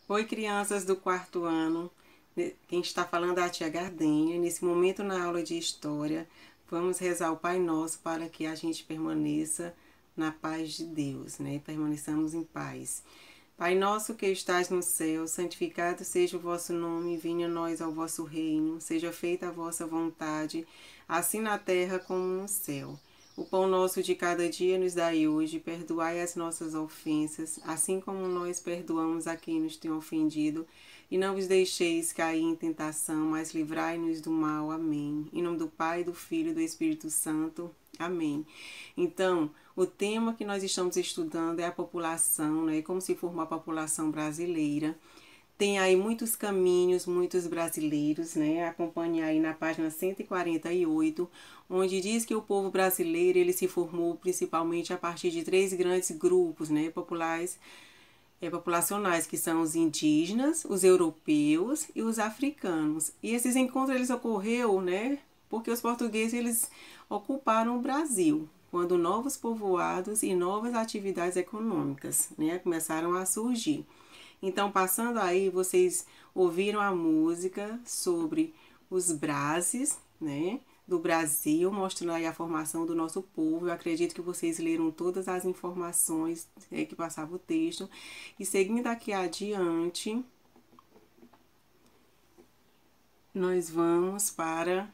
Oi, crianças do quarto ano. Quem está falando é a tia Gardenha. Nesse momento, na aula de História, vamos rezar o Pai Nosso para que a gente permaneça na paz de Deus, né? Permaneçamos em paz. Pai nosso que estás no céu, santificado seja o vosso nome, venha a nós ao vosso reino, seja feita a vossa vontade, assim na terra como no céu. O pão nosso de cada dia nos dai hoje, perdoai as nossas ofensas, assim como nós perdoamos a quem nos tem ofendido, e não vos deixeis cair em tentação, mas livrai-nos do mal. Amém. Em nome do Pai, do Filho e do Espírito Santo. Amém. Então, o tema que nós estamos estudando é a população, né? Como se formou a população brasileira. Tem aí muitos caminhos, muitos brasileiros, né? Acompanhe aí na página 148, onde diz que o povo brasileiro ele se formou principalmente a partir de três grandes grupos, né? Populacionais, que são os indígenas, os europeus e os africanos. E esses encontros eles ocorreram, né? Porque os portugueses eles ocuparam o Brasil, quando novos povoados e novas atividades econômicas, né, começaram a surgir. Então, passando aí, vocês ouviram a música sobre os Brases, né, do Brasil, mostrando aí a formação do nosso povo. Eu acredito que vocês leram todas as informações que passava o texto. E seguindo aqui adiante, nós vamos para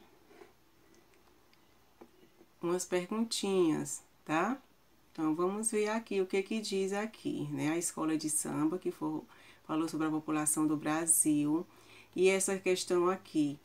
umas perguntinhas, tá? Então, vamos ver aqui o que diz aqui, né? A escola de samba, que falou sobre a população do Brasil. E essa questão aqui,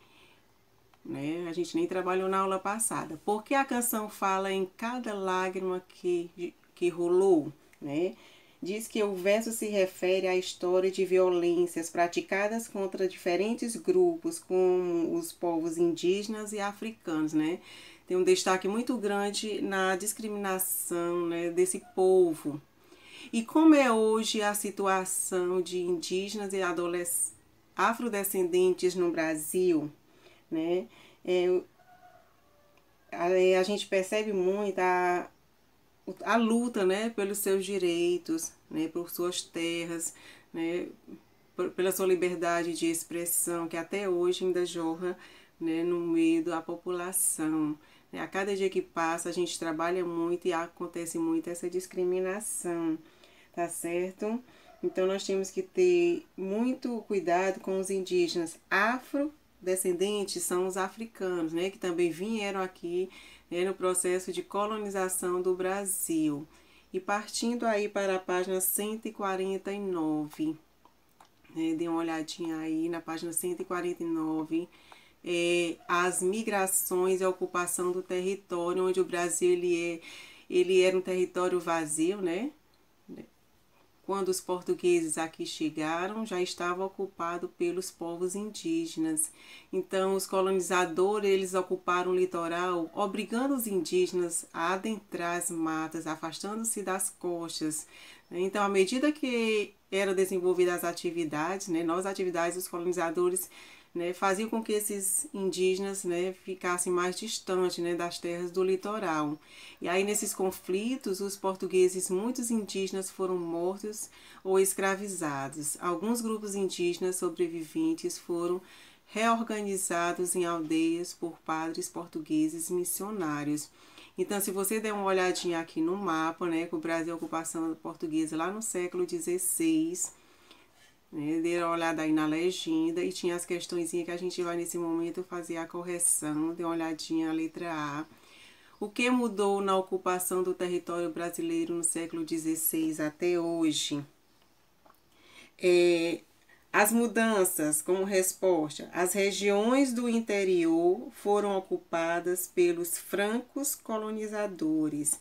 né? A gente nem trabalhou na aula passada. Por que a canção fala em cada lágrima que rolou, né? Diz que o verso se refere à história de violências praticadas contra diferentes grupos, como os povos indígenas e africanos, né? Tem um destaque muito grande na discriminação, né, desse povo. E como é hoje a situação de indígenas e afrodescendentes no Brasil, né? A gente percebe muito a luta, né, pelos seus direitos, né, por suas terras, né, pela sua liberdade de expressão, que até hoje ainda jorra, né, no meio da população. A cada dia que passa, a gente trabalha muito e acontece muito essa discriminação, tá certo? Então, nós temos que ter muito cuidado com os indígenas afrodescendentes, são os africanos, né, que também vieram aqui, né, no processo de colonização do Brasil. E partindo aí para a página 149, né, dê uma olhadinha aí na página 149, as migrações e a ocupação do território, onde o Brasil ele era um território vazio, né? Quando os portugueses aqui chegaram, já estava ocupado pelos povos indígenas. Então, os colonizadores, eles ocuparam o litoral, obrigando os indígenas a adentrar as matas, afastando-se das costas. Então, à medida que eram desenvolvidas as atividades, né, novas atividades, os colonizadores, né, faziam com que esses indígenas, né, ficassem mais distantes, né, das terras do litoral. E aí, nesses conflitos, os portugueses, muitos indígenas foram mortos ou escravizados. Alguns grupos indígenas sobreviventes foram reorganizados em aldeias por padres portugueses missionários. Então, se você der uma olhadinha aqui no mapa, né, com o Brasil, a ocupação portuguesa lá no século XVI, né, dê uma olhada aí na legenda e tinha as questões que a gente vai nesse momento fazer a correção. Dê uma olhadinha na letra A. O que mudou na ocupação do território brasileiro no século XVI até hoje? As mudanças, como resposta, as regiões do interior foram ocupadas pelos francos colonizadores.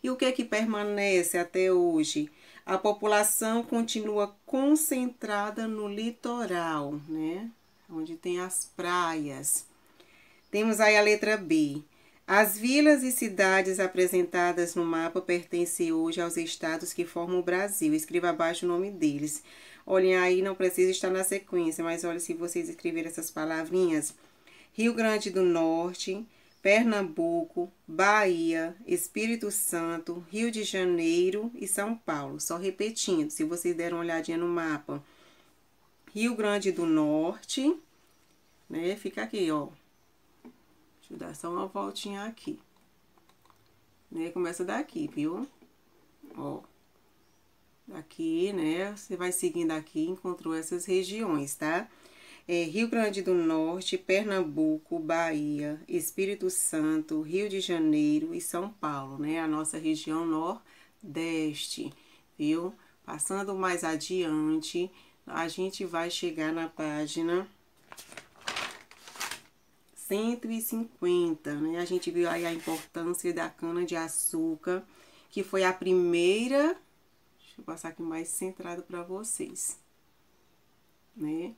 E o que é que permanece até hoje? A população continua concentrada no litoral, né? Onde tem as praias. Temos aí a letra B. As vilas e cidades apresentadas no mapa pertencem hoje aos estados que formam o Brasil. Escreva abaixo o nome deles. Olhem aí, não precisa estar na sequência, mas olha se vocês escreverem essas palavrinhas. Rio Grande do Norte, Pernambuco, Bahia, Espírito Santo, Rio de Janeiro e São Paulo. Só repetindo, se vocês deram uma olhadinha no mapa. Rio Grande do Norte, né? Fica aqui, ó. Deixa eu dar só uma voltinha aqui. Né? Começa daqui, viu? Ó. Daqui, né? Você vai seguindo aqui, encontrou essas regiões, tá? Rio Grande do Norte, Pernambuco, Bahia, Espírito Santo, Rio de Janeiro e São Paulo, né? A nossa região Nordeste, viu? Passando mais adiante, a gente vai chegar na página 150, né? A gente viu aí a importância da cana-de-açúcar, que foi a primeira... Deixa eu passar aqui mais centrado para vocês, né?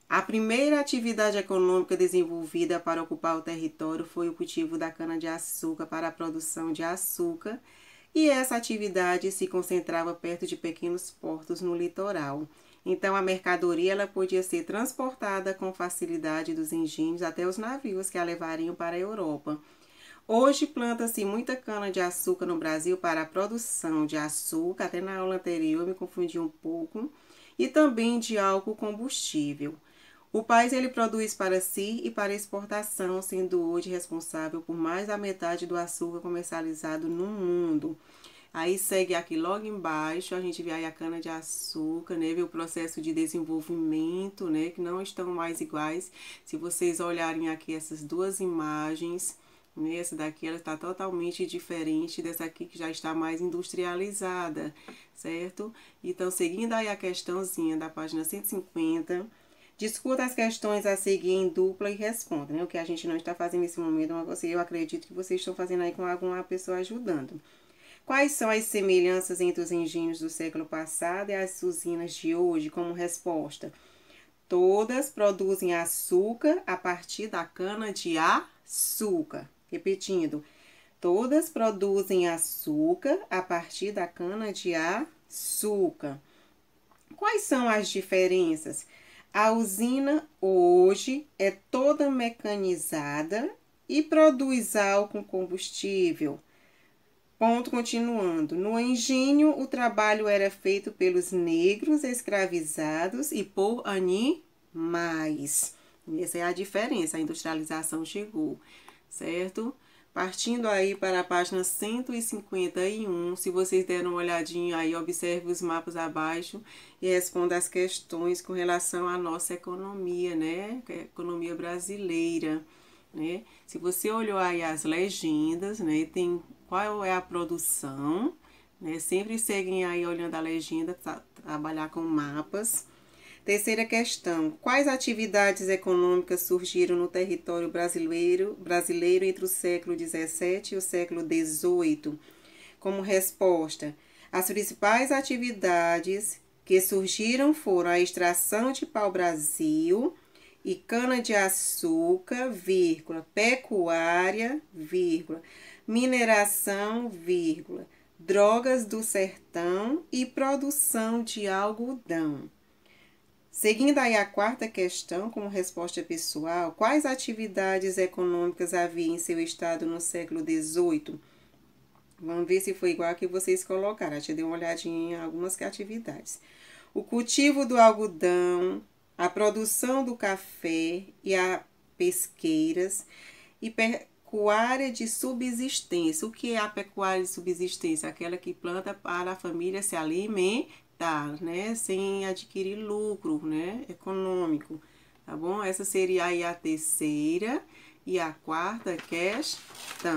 A primeira atividade econômica desenvolvida para ocupar o território foi o cultivo da cana-de-açúcar para a produção de açúcar, e essa atividade se concentrava perto de pequenos portos no litoral. Então, a mercadoria ela podia ser transportada com facilidade dos engenhos até os navios que a levariam para a Europa. Hoje, planta-se muita cana-de-açúcar no Brasil para a produção de açúcar, até na aula anterior eu me confundi um pouco, e também de álcool combustível. O país ele produz para si e para exportação, sendo hoje responsável por mais da metade do açúcar comercializado no mundo. Aí segue aqui logo embaixo, a gente vê aí a cana-de-açúcar, né? Vê o processo de desenvolvimento, né? Que não estão mais iguais. Se vocês olharem aqui essas duas imagens, né? Essa daqui ela está totalmente diferente dessa aqui que já está mais industrializada, certo? Então, seguindo aí a questãozinha da página 150... Discuta as questões a seguir em dupla e responda, né? O que a gente não está fazendo nesse momento, mas eu acredito que vocês estão fazendo aí com alguma pessoa ajudando. Quais são as semelhanças entre os engenhos do século passado e as usinas de hoje? Como resposta, todas produzem açúcar a partir da cana-de-açúcar. Repetindo, todas produzem açúcar a partir da cana-de-açúcar. Quais são as diferenças? A usina hoje é toda mecanizada e produz álcool combustível. Ponto continuando. No engenho, o trabalho era feito pelos negros escravizados e por animais. Essa é a diferença, a industrialização chegou, certo? Partindo aí para a página 151, se vocês deram uma olhadinha aí, observe os mapas abaixo e responda as questões com relação à nossa economia, né? A economia brasileira, né? Se você olhou aí as legendas, né? Tem qual é a produção, né? Sempre seguem aí olhando a legenda, trabalhar com mapas. Terceira questão, quais atividades econômicas surgiram no território brasileiro entre o século XVII e o século XVIII? Como resposta, as principais atividades que surgiram foram a extração de pau-brasil e cana-de-açúcar, pecuária, mineração, drogas do sertão e produção de algodão. Seguindo aí a quarta questão, como resposta pessoal, quais atividades econômicas havia em seu estado no século XVIII? Vamos ver se foi igual a que vocês colocaram. Deixa eu dar uma olhadinha em algumas atividades. O cultivo do algodão, a produção do café e a pesqueiras e pecuária de subsistência. O que é a pecuária de subsistência? Aquela que planta para a família se alimentar, né, sem adquirir lucro, né, econômico, tá bom? Essa seria aí a terceira e a quarta questão.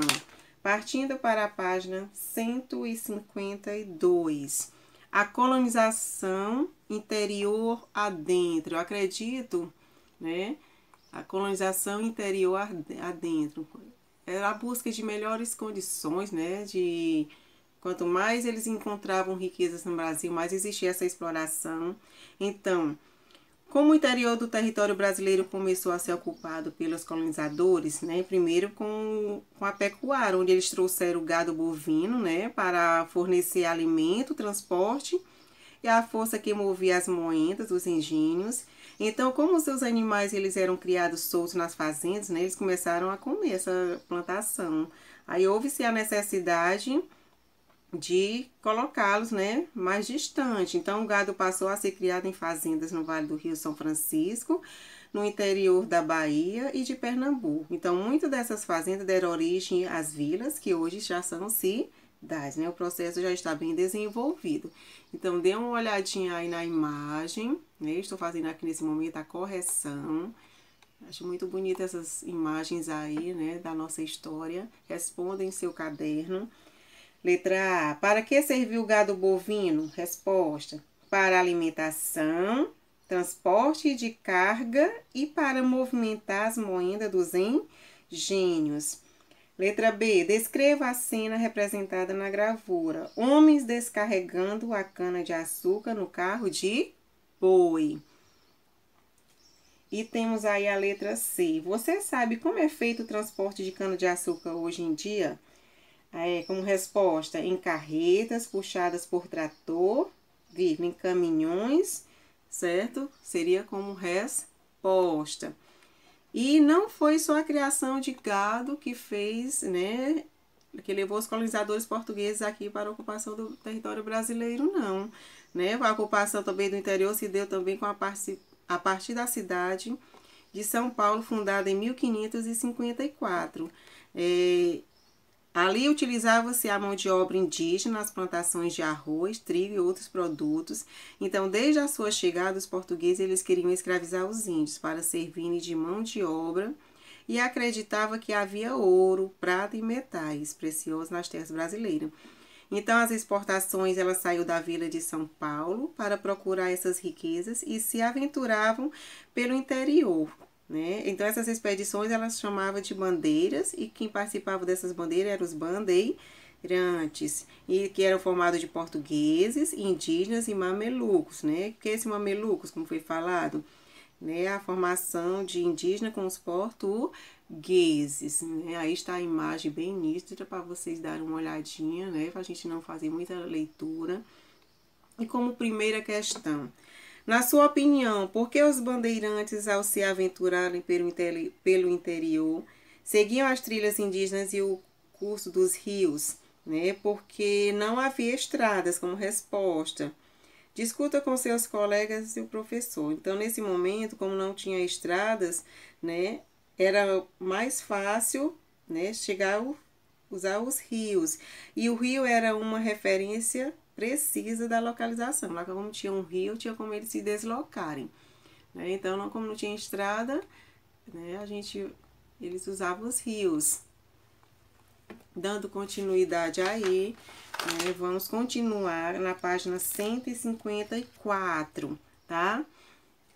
Partindo para a página 152, a colonização interior adentro. Eu acredito, né, a colonização interior adentro era a busca de melhores condições, né, de... Quanto mais eles encontravam riquezas no Brasil, mais existia essa exploração. Então, como o interior do território brasileiro começou a ser ocupado pelos colonizadores, né? Primeiro com a pecuária, onde eles trouxeram o gado bovino, né? Para fornecer alimento, transporte e a força que movia as moendas, os engenhos. Então, como os seus animais eles eram criados soltos nas fazendas, né? Eles começaram a comer essa plantação. Aí houve-se a necessidade de colocá-los, né, mais distante. Então, o gado passou a ser criado em fazendas no Vale do Rio São Francisco, no interior da Bahia e de Pernambuco. Então, muitas dessas fazendas deram origem às vilas, que hoje já são cidades, né? O processo já está bem desenvolvido. Então, dê uma olhadinha aí na imagem, né? Estou fazendo aqui nesse momento a correção. Acho muito bonita essas imagens aí, né, da nossa história. Responda em seu caderno. Letra A. Para que serviu o gado bovino? Resposta. Para alimentação, transporte de carga e para movimentar as moendas dos engenhos. Letra B. Descreva a cena representada na gravura. Homens descarregando a cana-de-açúcar no carro de boi. E temos aí a letra C. Você sabe como é feito o transporte de cana-de-açúcar hoje em dia? Como resposta, em carretas puxadas por trator, em caminhões, certo? Seria como resposta. E não foi só a criação de gado que fez, né, que levou os colonizadores portugueses aqui para a ocupação do território brasileiro, não. Né? A ocupação também do interior se deu também com a partir da cidade de São Paulo, fundada em 1554. Ali utilizava-se a mão de obra indígena nas plantações de arroz, trigo e outros produtos. Então, desde a sua chegada, os portugueses eles queriam escravizar os índios para servirem de mão de obra e acreditava que havia ouro, prata e metais preciosos nas terras brasileiras. Então, as exportações elas saíram da vila de São Paulo para procurar essas riquezas e se aventuravam pelo interior. Né? Então, essas expedições elas chamavam de bandeiras e quem participava dessas bandeiras eram os bandeirantes, e que eram formados de portugueses, indígenas e mamelucos. Né? O que é esse mamelucos, como foi falado? Né? A formação de indígena com os portugueses. Né? Aí está a imagem bem nítida para vocês darem uma olhadinha, né? Para a gente não fazer muita leitura. E como primeira questão, na sua opinião, por que os bandeirantes, ao se aventurarem pelo interior, seguiam as trilhas indígenas e o curso dos rios? Né? Porque não havia estradas como resposta. Discuta com seus colegas e o professor. Então, nesse momento, como não tinha estradas, né, era mais fácil, né, usar os rios. E o rio era uma referência precisa da localização. Lá como tinha um rio, tinha como eles se deslocarem. Né? Então, como não tinha estrada, né, eles usavam os rios. Dando continuidade aí, né, vamos continuar na página 154, tá?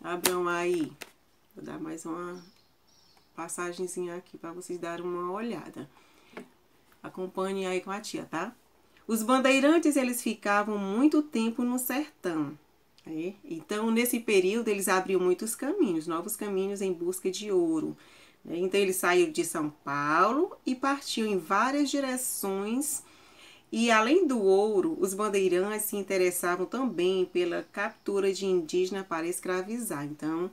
Abram aí. Vou dar mais uma passagenzinha aqui para vocês darem uma olhada. Acompanhem aí com a tia, tá? Os bandeirantes, eles ficavam muito tempo no sertão. Né? Então, nesse período, eles abriam muitos caminhos, novos caminhos em busca de ouro. Né? Então, eles saíram de São Paulo e partiam em várias direções. E, além do ouro, os bandeirantes se interessavam também pela captura de indígenas para escravizar. Então,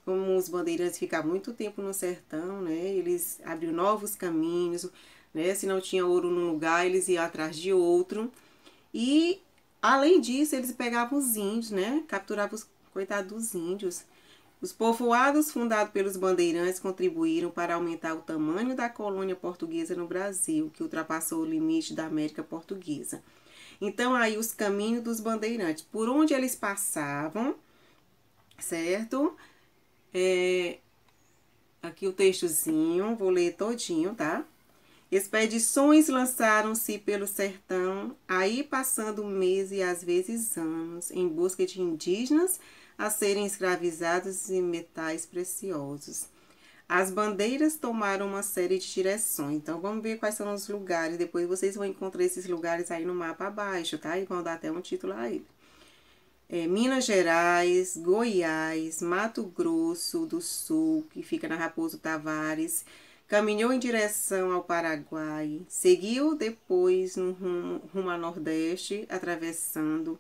como os bandeirantes ficavam muito tempo no sertão, né? Eles abriam novos caminhos. Né? Se não tinha ouro num lugar, eles iam atrás de outro. E, além disso, eles pegavam os índios, né? Capturavam os coitados dos índios. Os povoados fundados pelos bandeirantes contribuíram para aumentar o tamanho da colônia portuguesa no Brasil, que ultrapassou o limite da América Portuguesa. Então, aí os caminhos dos bandeirantes, por onde eles passavam, certo? Aqui o textozinho, vou ler todinho, tá? Expedições lançaram-se pelo sertão, aí passando meses e às vezes anos, em busca de indígenas a serem escravizados em metais preciosos. As bandeiras tomaram uma série de direções. Então, vamos ver quais são os lugares. Depois vocês vão encontrar esses lugares aí no mapa abaixo, tá? E vão dar até um título aí. Minas Gerais, Goiás, Mato Grosso do Sul, que fica na Raposo Tavares, caminhou em direção ao Paraguai, seguiu depois no rumo a Nordeste, atravessando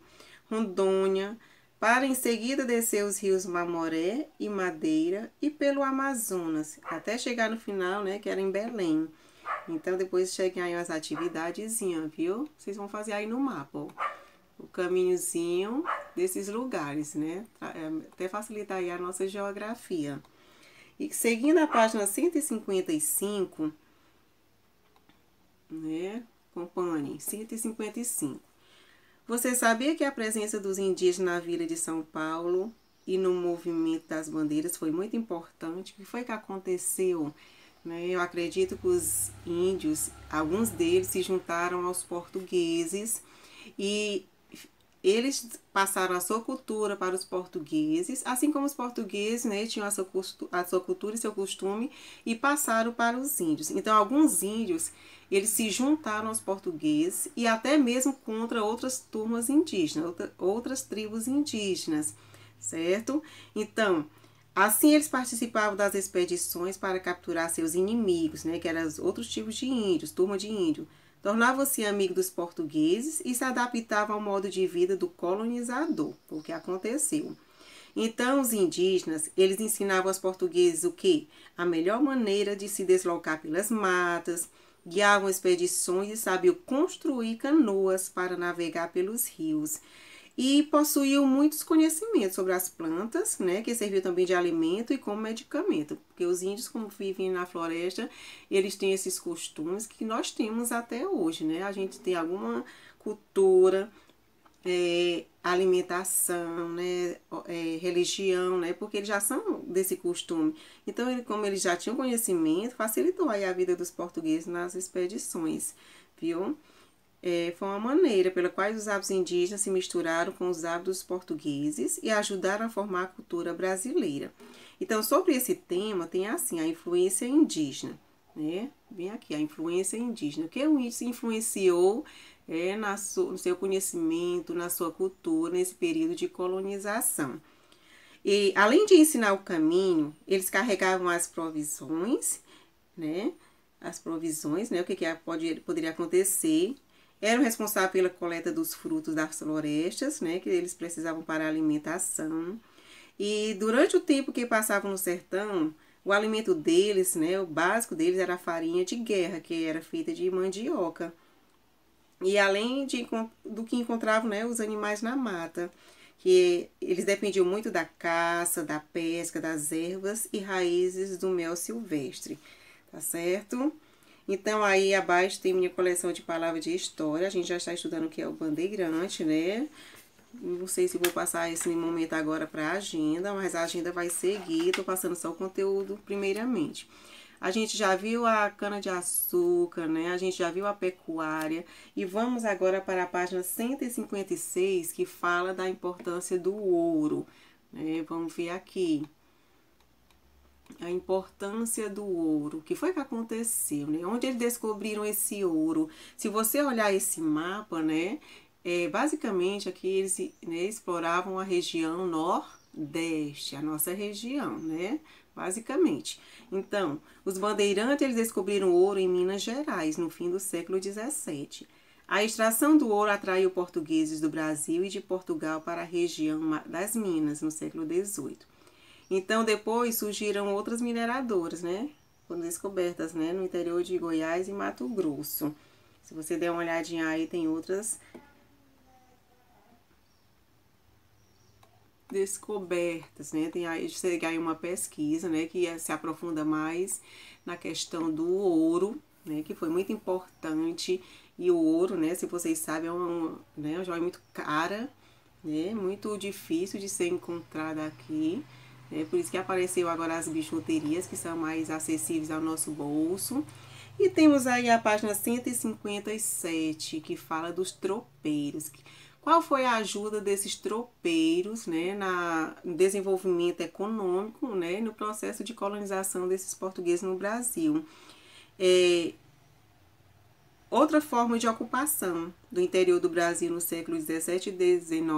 Rondônia, para em seguida descer os rios Mamoré e Madeira e pelo Amazonas, até chegar no final, né, que era em Belém. Então, depois cheguem aí as atividadezinhas, viu? Vocês vão fazer aí no mapa, ó, o caminhozinho desses lugares, né? Até facilitar aí a nossa geografia. E seguindo a página 155, né? Acompanhe, 155. Você sabia que a presença dos indígenas na Vila de São Paulo e no movimento das bandeiras foi muito importante? O que foi que aconteceu? Né? Eu acredito que os índios, alguns deles se juntaram aos portugueses e eles passaram a sua cultura para os portugueses, assim como os portugueses, né, tinham a sua cultura e seu costume e passaram para os índios. Então, alguns índios, eles se juntaram aos portugueses e até mesmo contra outras turmas indígenas, outras tribos indígenas, certo? Então, assim eles participavam das expedições para capturar seus inimigos, né, que eram os outros tipos de índios, turma de índio. Tornavam-se amigos dos portugueses e se adaptavam ao modo de vida do colonizador, o que aconteceu. Então, os indígenas, eles ensinavam aos portugueses o quê? A melhor maneira de se deslocar pelas matas, guiavam expedições e sabiam construir canoas para navegar pelos rios. E possuíam muitos conhecimentos sobre as plantas, né, que serviam também de alimento e como medicamento, porque os índios, como vivem na floresta, eles têm esses costumes que nós temos até hoje, né, a gente tem alguma cultura, alimentação, né, religião, né, porque eles já são desse costume. Então, como eles já tinham conhecimento, facilitou aí a vida dos portugueses nas expedições, viu? Foi uma maneira pela qual os hábitos indígenas se misturaram com os hábitos portugueses e ajudaram a formar a cultura brasileira. Então, sobre esse tema, tem assim, a influência indígena, né? Vem aqui, a influência indígena. O que o índio se influenciou no seu conhecimento, na sua cultura, nesse período de colonização. E, além de ensinar o caminho, eles carregavam as provisões, né? As provisões, né? O que poderia acontecer. Eram responsáveis pela coleta dos frutos das florestas, né, que eles precisavam para a alimentação. E durante o tempo que passavam no sertão, o alimento deles, né, o básico deles era a farinha de guerra, que era feita de mandioca. E além do que encontravam, né, os animais na mata, que eles dependiam muito da caça, da pesca, das ervas e raízes do mel silvestre, tá certo? Então, aí abaixo tem minha coleção de palavras de história. A gente já está estudando o que é o bandeirante, né? Não sei se vou passar esse momento agora para a agenda, mas a agenda vai seguir. Estou passando só o conteúdo primeiramente. A gente já viu a cana-de-açúcar, né? A gente já viu a pecuária. E vamos agora para a página 156, que fala da importância do ouro, né? Vamos ver aqui. A importância do ouro, o que foi que aconteceu, né? Onde eles descobriram esse ouro? Se você olhar esse mapa, né? Basicamente aqui eles, né, exploravam a região nordeste, a nossa região, né? Basicamente. Então, os bandeirantes eles descobriram ouro em Minas Gerais no fim do século XVII. A extração do ouro atraiu portugueses do Brasil e de Portugal para a região das Minas no século XVIII. Então, depois surgiram outras mineradoras, né? Foram descobertas, né? No interior de Goiás e Mato Grosso. Se você der uma olhadinha aí, tem outras descobertas, né? Tem aí, chega aí uma pesquisa, né? Que se aprofunda mais na questão do ouro, né? Que foi muito importante. E o ouro, né? Se vocês sabem, é uma joia muito cara, né? Muito difícil de ser encontrada aqui. Por isso que apareceu agora as bijuterias, que são mais acessíveis ao nosso bolso. E temos aí a página 157, que fala dos tropeiros. Qual foi a ajuda desses tropeiros, né, no desenvolvimento econômico, né, no processo de colonização desses portugueses no Brasil? Outra forma de ocupação do interior do Brasil no século XVII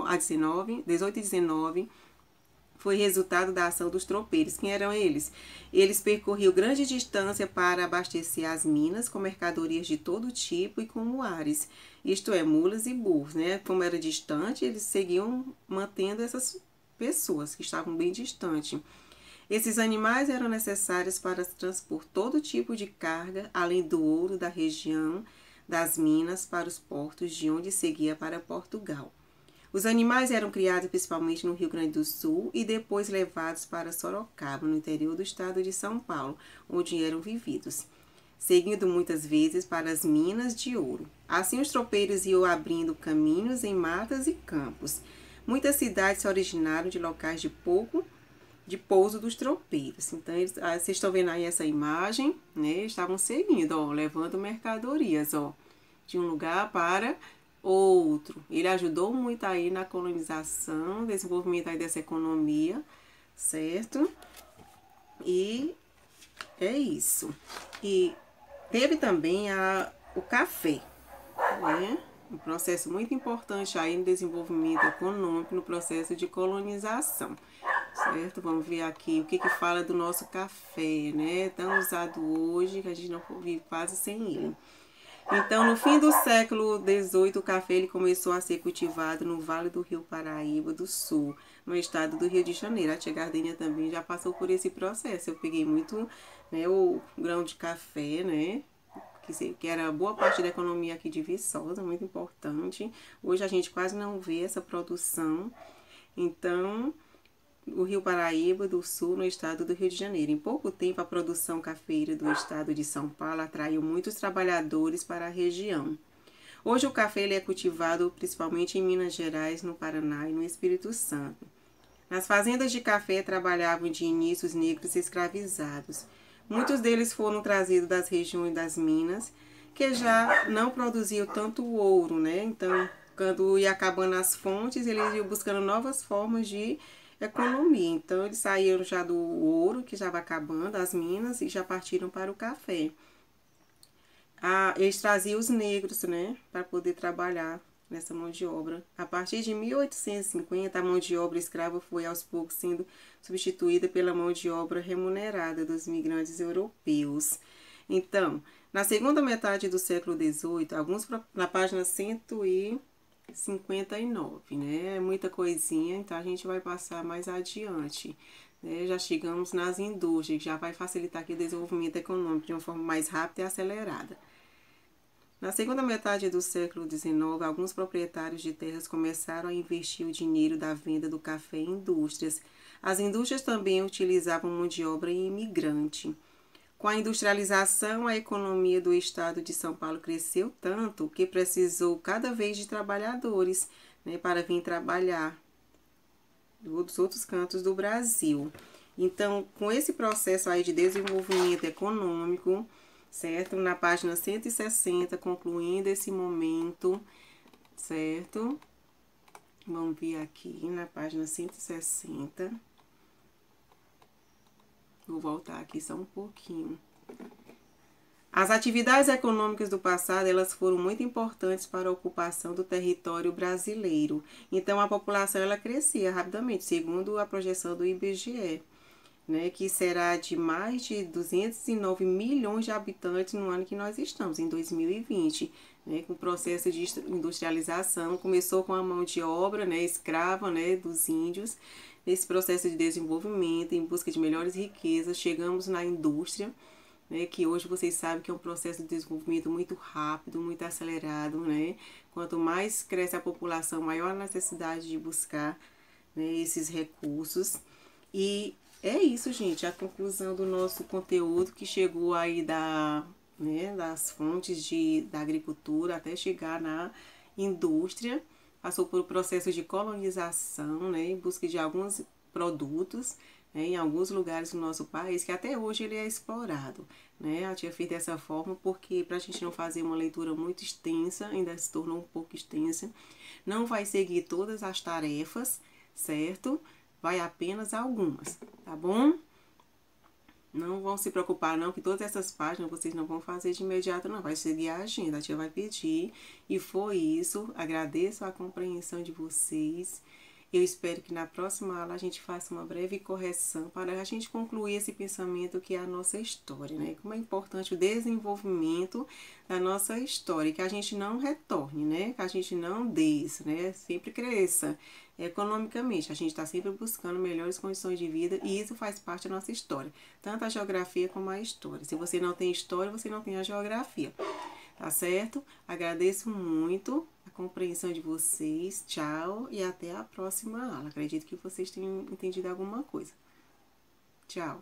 a XIX, 18 e 19, foi resultado da ação dos tropeiros. Quem eram eles? Eles percorriam grande distância para abastecer as minas com mercadorias de todo tipo e com muares, isto é, mulas e burros, né? Como era distante, eles seguiam mantendo essas pessoas que estavam bem distantes. Esses animais eram necessários para transpor todo tipo de carga, além do ouro da região das minas para os portos de onde seguia para Portugal. Os animais eram criados principalmente no Rio Grande do Sul e depois levados para Sorocaba, no interior do estado de São Paulo, onde eram vividos, seguindo muitas vezes para as minas de ouro. Assim, os tropeiros iam abrindo caminhos em matas e campos. Muitas cidades se originaram de locais de pouso dos tropeiros. Então, vocês estão vendo aí essa imagem, né? Estavam seguindo, ó, levando mercadorias, ó, de um lugar para outro. Ele ajudou muito aí na colonização, desenvolvimento aí dessa economia, certo? E é isso. E teve também o café, né? Um processo muito importante aí no desenvolvimento econômico, no processo de colonização, certo? Vamos ver aqui o que fala do nosso café, né? Tão usado hoje que a gente não vive quase sem ele. Então, no fim do século XVIII, o café ele começou a ser cultivado no Vale do Rio Paraíba do Sul, no estado do Rio de Janeiro. A tia Gardênia também já passou por esse processo. Eu peguei muito, né, o grão de café, né, que era boa parte da economia aqui de Viçosa, muito importante. Hoje a gente quase não vê essa produção. Então, o Rio Paraíba do Sul, no estado do Rio de Janeiro. Em pouco tempo, a produção cafeira do estado de São Paulo atraiu muitos trabalhadores para a região. Hoje, o café ele é cultivado principalmente em Minas Gerais, no Paraná e no Espírito Santo. Nas fazendas de café trabalhavam de início os negros escravizados. Muitos deles foram trazidos das regiões das Minas, que já não produziam tanto ouro, né? Então, quando ia acabando as fontes, eles iam buscando novas formas de economia. Então, eles saíram já do ouro, que já vai acabando, as minas, e já partiram para o café. Eles traziam os negros, né, para poder trabalhar nessa mão de obra. A partir de 1850, a mão de obra escrava foi aos poucos sendo substituída pela mão de obra remunerada dos imigrantes europeus. Então, na segunda metade do século XVIII, na página 159, né? É muita coisinha, então a gente vai passar mais adiante. Né? Já chegamos nas indústrias, que já vai facilitar aqui o desenvolvimento econômico de uma forma mais rápida e acelerada. Na segunda metade do século XIX, alguns proprietários de terras começaram a investir o dinheiro da venda do café em indústrias. As indústrias também utilizavam mão de obra imigrante. Com a industrialização, a economia do estado de São Paulo cresceu tanto que precisou cada vez de trabalhadores, né, para vir trabalhar dos outros cantos do Brasil. Então, com esse processo aí de desenvolvimento econômico, certo? Na página 160, concluindo esse momento, certo? Vamos ver aqui na página 160. Vou voltar aqui só um pouquinho. As atividades econômicas do passado, elas foram muito importantes para a ocupação do território brasileiro. Então, a população, ela crescia rapidamente, segundo a projeção do IBGE, né, que será de mais de 209 milhões de habitantes no ano que nós estamos, em 2020, né, com o processo de industrialização. Começou com a mão de obra, né, escrava, né, dos índios. Nesse processo de desenvolvimento, em busca de melhores riquezas, chegamos na indústria, né, que hoje vocês sabem que é um processo de desenvolvimento muito rápido, muito acelerado, né? Quanto mais cresce a população, maior a necessidade de buscar, né, esses recursos. E é isso, gente, a conclusão do nosso conteúdo que chegou aí né, das fontes da agricultura até chegar na indústria. Passou por um processo de colonização, né, em busca de alguns produtos, né, em alguns lugares do nosso país, que até hoje ele é explorado. Né? Eu tinha feito dessa forma porque, para a gente não fazer uma leitura muito extensa, ainda se tornou um pouco extensa, não vai seguir todas as tarefas, certo? Vai apenas algumas, tá bom? Não vão se preocupar não, que todas essas páginas vocês não vão fazer de imediato, não. Vai seguir a agenda, a tia vai pedir. E foi isso. Agradeço a compreensão de vocês. Eu espero que na próxima aula a gente faça uma breve correção para a gente concluir esse pensamento que é a nossa história, né? Como é importante o desenvolvimento da nossa história, que a gente não retorne, né? Que a gente não desça, né? Sempre cresça economicamente. A gente está sempre buscando melhores condições de vida e isso faz parte da nossa história, tanto a geografia como a história. Se você não tem história, você não tem a geografia. Tá certo? Agradeço muito a compreensão de vocês. Tchau e até a próxima aula. Acredito que vocês tenham entendido alguma coisa. Tchau.